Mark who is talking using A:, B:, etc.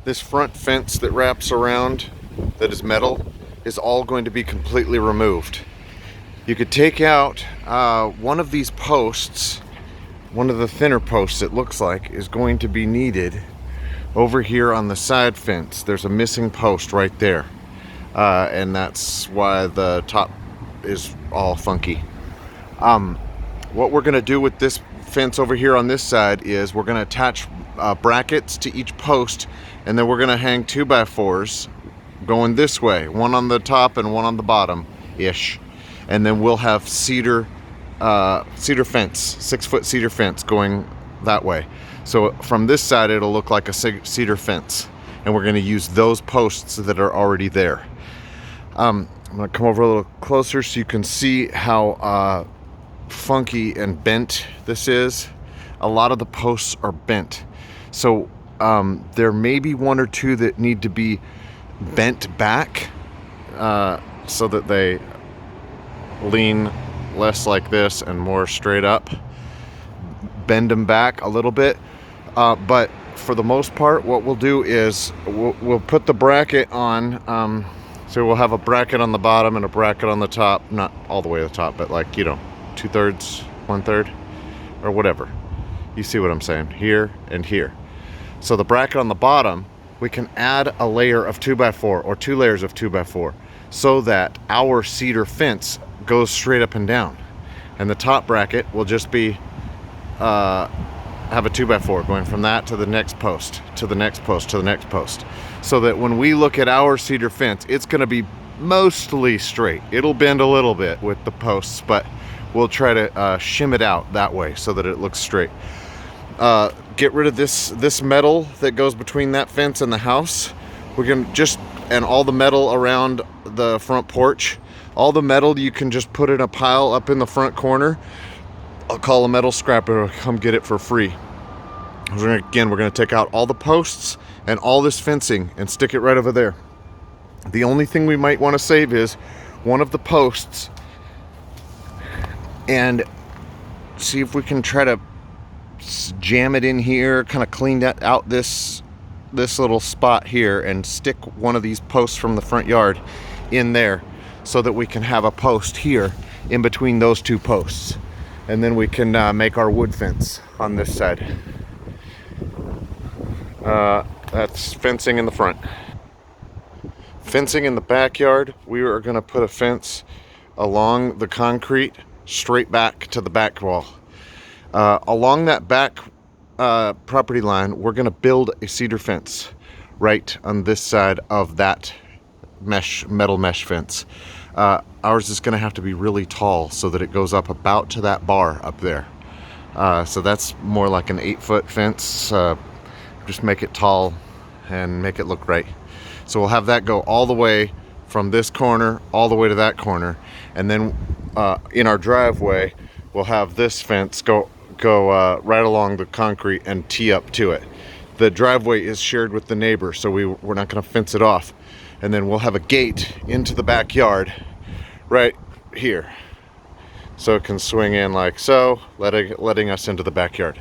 A: This front fence that wraps around, that is metal, is all going to be completely removed. You could take out one of these posts, one of the thinner posts it looks like, is going to be needed over here on the side fence. There's a missing post right there. And that's why the top is all funky. What we're gonna do with this fence over here on this side is we're gonna attach brackets to each post, and then we're gonna hang 2x4s going this way, one on the top and one on the bottom ish, and then we'll have cedar fence, 6-foot cedar fence going that way. So from this side it'll look like a cedar fence, and we're going to use those posts that are already there. I'm going to come over a little closer so you can see how funky and bent this is. A lot of the posts are bent, so there may be one or two that need to be bent back so that they lean less like this and more straight up. Bend them back a little bit, but for the most part what we'll do is we'll put the bracket on, so we'll have a bracket on the bottom and a bracket on the top, not all the way to the top, but like, you know, 2/3, 1/3, or whatever. You see what I'm saying, here and here. So the bracket on the bottom, we can add a layer of 2x4 or 2 layers of 2x4 so that our cedar fence goes straight up and down, and the top bracket will just be have a 2x4 going from that to the next post, to the next post, to the next post, so that when we look at our cedar fence, it's going to be mostly straight. It'll bend a little bit with the posts, but we'll try to shim it out that way so that it looks straight. Get rid of this metal that goes between that fence and the house. We're gonna and all the metal around the front porch. All the metal you can just put in a pile up in the front corner. I'll call a metal scrapper to come get it for free. We're gonna take out all the posts and all this fencing and stick it right over there. The only thing we might want to save is one of the posts, and see if we can try to jam it in here, kind of clean that out this little spot here, and stick one of these posts from the front yard in there so that we can have a post here in between those two posts, and then we can make our wood fence on this side. That's fencing in the front. Fencing in the backyard, we are going to put a fence along the concrete straight back to the back wall. Along that back property line, we're going to build a cedar fence right on this side of that metal mesh fence. Ours is going to have to be really tall so that it goes up about to that bar up there. So that's more like an 8-foot fence. Just make it tall and make it look right. So we'll have that go all the way from this corner all the way to that corner, and then in our driveway we'll have this fence go right along the concrete and tee up to it. The driveway is shared with the neighbor, so we're not going to fence it off. And then we'll have a gate into the backyard right here, so it can swing in like so, letting us into the backyard.